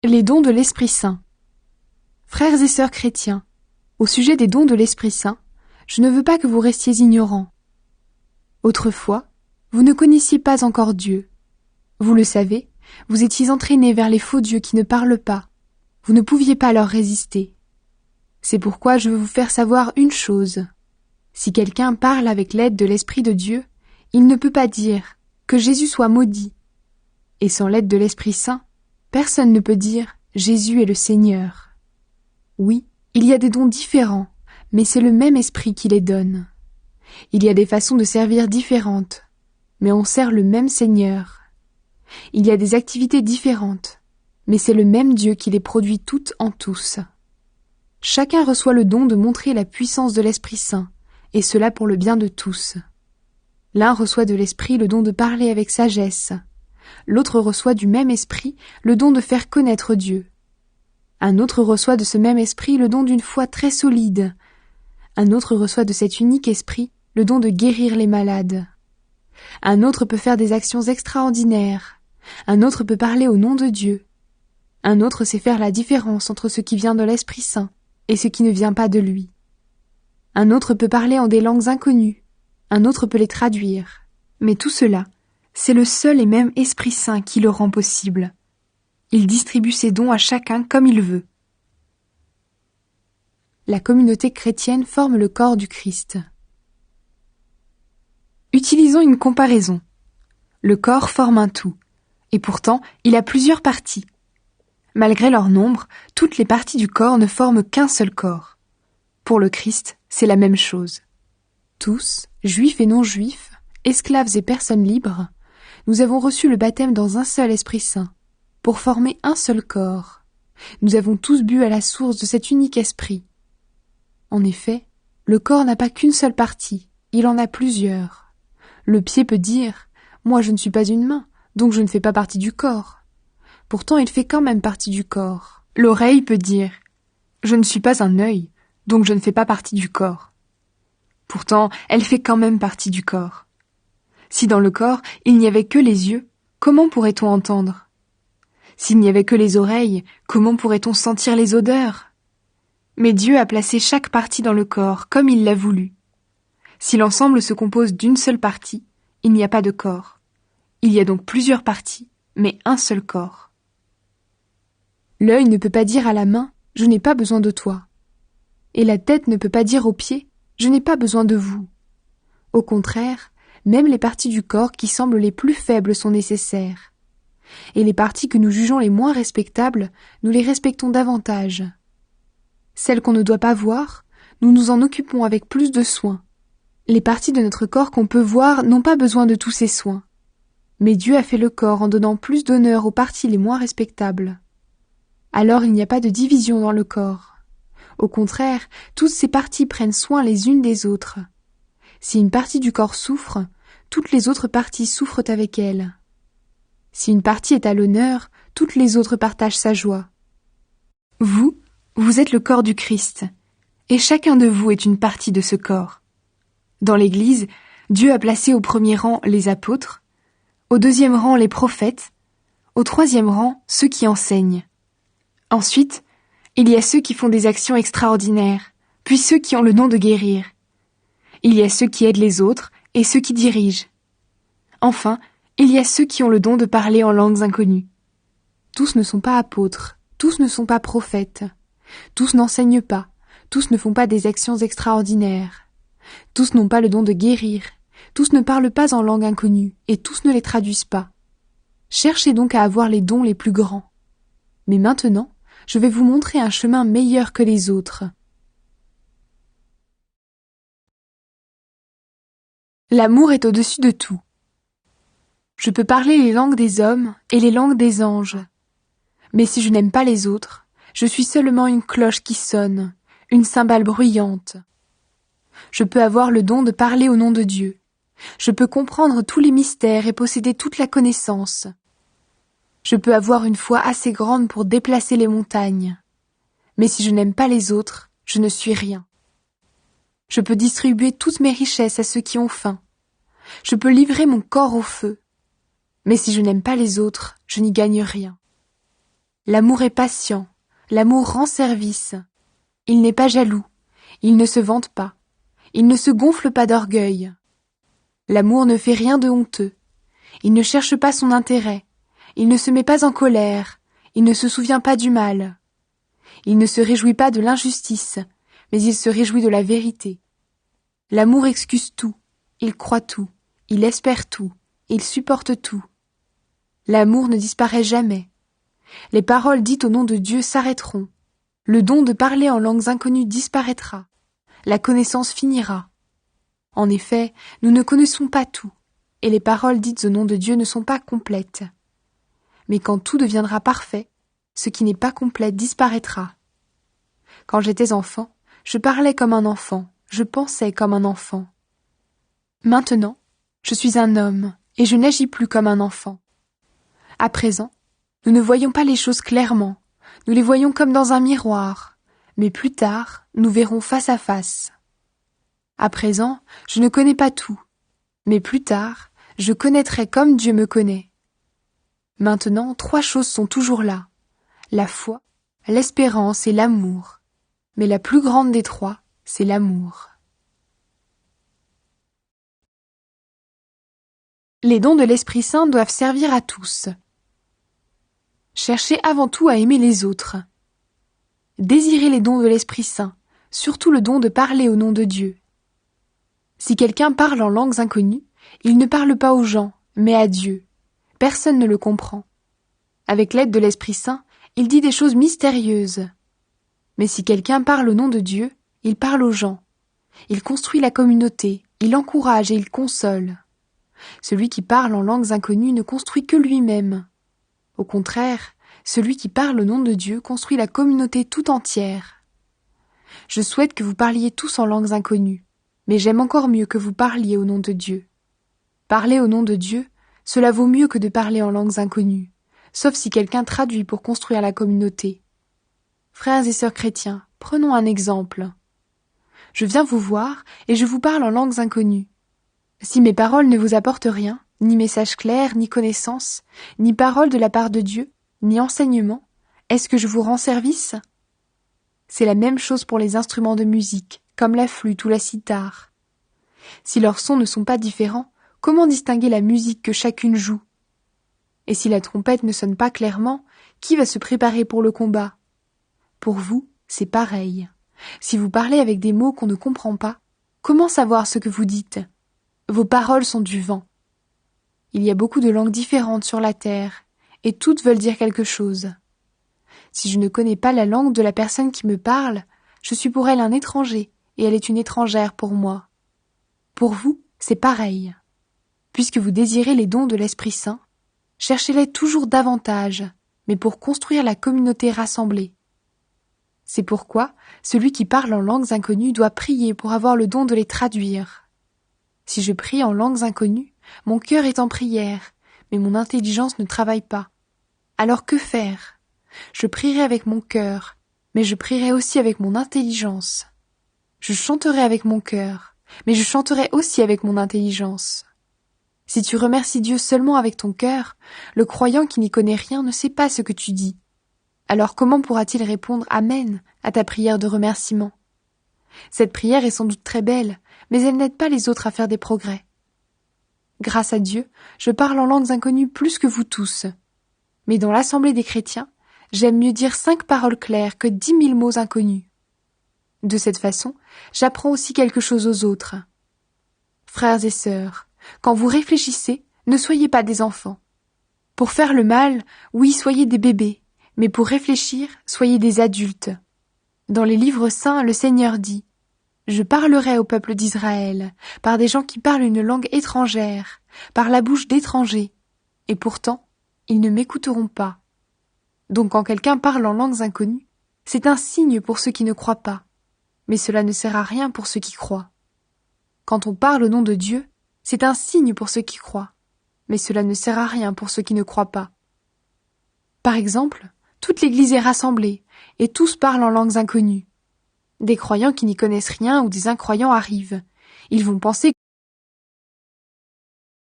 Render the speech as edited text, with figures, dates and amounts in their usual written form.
Les dons de l'Esprit Saint. Frères et sœurs chrétiens, au sujet des dons de l'Esprit Saint, je ne veux pas que vous restiez ignorants. Autrefois, vous ne connaissiez pas encore Dieu. Vous le savez, vous étiez entraînés vers les faux dieux qui ne parlent pas. Vous ne pouviez pas leur résister. C'est pourquoi je veux vous faire savoir une chose. Si quelqu'un parle avec l'aide de l'Esprit de Dieu, il ne peut pas dire « que Jésus soit maudit ». Et sans l'aide de l'Esprit Saint, personne ne peut dire « Jésus est le Seigneur ». Oui, il y a des dons différents, mais c'est le même Esprit qui les donne. Il y a des façons de servir différentes, mais on sert le même Seigneur. Il y a des activités différentes, mais c'est le même Dieu qui les produit toutes en tous. Chacun reçoit le don de montrer la puissance de l'Esprit Saint, et cela pour le bien de tous. L'un reçoit de l'Esprit le don de parler avec sagesse. L'autre reçoit du même esprit le don de faire connaître Dieu. Un autre reçoit de ce même esprit le don d'une foi très solide. Un autre reçoit de cet unique esprit le don de guérir les malades. Un autre peut faire des actions extraordinaires. Un autre peut parler au nom de Dieu. Un autre sait faire la différence entre ce qui vient de l'Esprit Saint et ce qui ne vient pas de lui. Un autre peut parler en des langues inconnues. Un autre peut les traduire. Mais tout cela, c'est le seul et même Esprit Saint qui le rend possible. Il distribue ses dons à chacun comme il veut. La communauté chrétienne forme le corps du Christ. Utilisons une comparaison. Le corps forme un tout, et pourtant il a plusieurs parties. Malgré leur nombre, toutes les parties du corps ne forment qu'un seul corps. Pour le Christ, c'est la même chose. Tous, juifs et non-juifs, esclaves et personnes libres, nous avons reçu le baptême dans un seul Esprit Saint, pour former un seul corps. Nous avons tous bu à la source de cet unique esprit. En effet, le corps n'a pas qu'une seule partie, il en a plusieurs. Le pied peut dire « Moi je ne suis pas une main, donc je ne fais pas partie du corps ». Pourtant il fait quand même partie du corps. L'oreille peut dire « Je ne suis pas un œil, donc je ne fais pas partie du corps ». Pourtant elle fait quand même partie du corps. Si dans le corps, il n'y avait que les yeux, comment pourrait-on entendre? S'il n'y avait que les oreilles, comment pourrait-on sentir les odeurs? Mais Dieu a placé chaque partie dans le corps comme il l'a voulu. Si l'ensemble se compose d'une seule partie, il n'y a pas de corps. Il y a donc plusieurs parties, mais un seul corps. L'œil ne peut pas dire à la main « Je n'ai pas besoin de toi ». Et la tête ne peut pas dire aux pieds « Je n'ai pas besoin de vous ». Au contraire, même les parties du corps qui semblent les plus faibles sont nécessaires. Et les parties que nous jugeons les moins respectables, nous les respectons davantage. Celles qu'on ne doit pas voir, nous nous en occupons avec plus de soin. Les parties de notre corps qu'on peut voir n'ont pas besoin de tous ces soins. Mais Dieu a fait le corps en donnant plus d'honneur aux parties les moins respectables. Alors il n'y a pas de division dans le corps. Au contraire, toutes ces parties prennent soin les unes des autres. Si une partie du corps souffre, toutes les autres parties souffrent avec elle. Si une partie est à l'honneur, toutes les autres partagent sa joie. Vous, vous êtes le corps du Christ, et chacun de vous est une partie de ce corps. Dans l'Église, Dieu a placé au premier rang les apôtres, au deuxième rang les prophètes, au troisième rang ceux qui enseignent. Ensuite, il y a ceux qui font des actions extraordinaires, puis ceux qui ont le don de guérir. Il y a ceux qui aident les autres et ceux qui dirigent. Enfin, il y a ceux qui ont le don de parler en langues inconnues. Tous ne sont pas apôtres, tous ne sont pas prophètes, tous n'enseignent pas, tous ne font pas des actions extraordinaires. Tous n'ont pas le don de guérir, tous ne parlent pas en langue inconnue et tous ne les traduisent pas. Cherchez donc à avoir les dons les plus grands. Mais maintenant, je vais vous montrer un chemin meilleur que les autres. L'amour est au-dessus de tout. Je peux parler les langues des hommes et les langues des anges. Mais si je n'aime pas les autres, je suis seulement une cloche qui sonne, une cymbale bruyante. Je peux avoir le don de parler au nom de Dieu. Je peux comprendre tous les mystères et posséder toute la connaissance. Je peux avoir une foi assez grande pour déplacer les montagnes. Mais si je n'aime pas les autres, je ne suis rien. Je peux distribuer toutes mes richesses à ceux qui ont faim. Je peux livrer mon corps au feu. Mais si je n'aime pas les autres, je n'y gagne rien. L'amour est patient, l'amour rend service. Il n'est pas jaloux, il ne se vante pas, il ne se gonfle pas d'orgueil. L'amour ne fait rien de honteux, il ne cherche pas son intérêt, il ne se met pas en colère, il ne se souvient pas du mal. Il ne se réjouit pas de l'injustice, mais il se réjouit de la vérité. L'amour excuse tout, il croit tout, il espère tout, il supporte tout. L'amour ne disparaît jamais. Les paroles dites au nom de Dieu s'arrêteront. Le don de parler en langues inconnues disparaîtra. La connaissance finira. En effet, nous ne connaissons pas tout, et les paroles dites au nom de Dieu ne sont pas complètes. Mais quand tout deviendra parfait, ce qui n'est pas complet disparaîtra. Quand j'étais enfant, je parlais comme un enfant, je pensais comme un enfant. Maintenant, je suis un homme, et je n'agis plus comme un enfant. À présent, nous ne voyons pas les choses clairement, nous les voyons comme dans un miroir, mais plus tard, nous verrons face à face. À présent, je ne connais pas tout, mais plus tard, je connaîtrai comme Dieu me connaît. Maintenant, 3 choses sont toujours là, la foi, l'espérance et l'amour. Mais la plus grande des 3, c'est l'amour. Les dons de l'Esprit Saint doivent servir à tous. Cherchez avant tout à aimer les autres. Désirez les dons de l'Esprit Saint, surtout le don de parler au nom de Dieu. Si quelqu'un parle en langues inconnues, il ne parle pas aux gens, mais à Dieu. Personne ne le comprend. Avec l'aide de l'Esprit Saint, il dit des choses mystérieuses. Mais si quelqu'un parle au nom de Dieu, il parle aux gens. Il construit la communauté, il encourage et il console. Celui qui parle en langues inconnues ne construit que lui-même. Au contraire, celui qui parle au nom de Dieu construit la communauté tout entière. Je souhaite que vous parliez tous en langues inconnues, mais j'aime encore mieux que vous parliez au nom de Dieu. Parler au nom de Dieu, cela vaut mieux que de parler en langues inconnues, sauf si quelqu'un traduit pour construire la communauté. Frères et sœurs chrétiens, prenons un exemple. Je viens vous voir et je vous parle en langues inconnues. Si mes paroles ne vous apportent rien, ni message clair, ni connaissance, ni parole de la part de Dieu, ni enseignement, est-ce que je vous rends service? C'est la même chose pour les instruments de musique, comme la flûte ou la cithare. Si leurs sons ne sont pas différents, comment distinguer la musique que chacune joue? Et si la trompette ne sonne pas clairement, qui va se préparer pour le combat? Pour vous, c'est pareil. Si vous parlez avec des mots qu'on ne comprend pas, comment savoir ce que vous dites? Vos paroles sont du vent. Il y a beaucoup de langues différentes sur la terre, et toutes veulent dire quelque chose. Si je ne connais pas la langue de la personne qui me parle, je suis pour elle un étranger, et elle est une étrangère pour moi. Pour vous, c'est pareil. Puisque vous désirez les dons de l'Esprit Saint, cherchez-les toujours davantage, mais pour construire la communauté rassemblée. C'est pourquoi celui qui parle en langues inconnues doit prier pour avoir le don de les traduire. Si je prie en langues inconnues, mon cœur est en prière, mais mon intelligence ne travaille pas. Alors que faire? Je prierai avec mon cœur, mais je prierai aussi avec mon intelligence. Je chanterai avec mon cœur, mais je chanterai aussi avec mon intelligence. Si tu remercies Dieu seulement avec ton cœur, le croyant qui n'y connaît rien ne sait pas ce que tu dis. Alors comment pourra-t-il répondre Amen à ta prière de remerciement? Cette prière est sans doute très belle, mais elle n'aide pas les autres à faire des progrès. Grâce à Dieu, je parle en langues inconnues plus que vous tous. Mais dans l'assemblée des chrétiens, j'aime mieux dire 5 paroles claires que 10 000 mots inconnus. De cette façon, j'apprends aussi quelque chose aux autres. Frères et sœurs, quand vous réfléchissez, ne soyez pas des enfants. Pour faire le mal, oui, soyez des bébés, mais pour réfléchir, soyez des adultes. Dans les livres saints, le Seigneur dit « Je parlerai au peuple d'Israël, par des gens qui parlent une langue étrangère, par la bouche d'étrangers, et pourtant, ils ne m'écouteront pas. » Donc quand quelqu'un parle en langues inconnues, c'est un signe pour ceux qui ne croient pas, mais cela ne sert à rien pour ceux qui croient. Quand on parle au nom de Dieu, c'est un signe pour ceux qui croient, mais cela ne sert à rien pour ceux qui ne croient pas. Par exemple, toute l'Église est rassemblée, et tous parlent en langues inconnues. Des croyants qui n'y connaissent rien ou des incroyants arrivent. Ils vont penser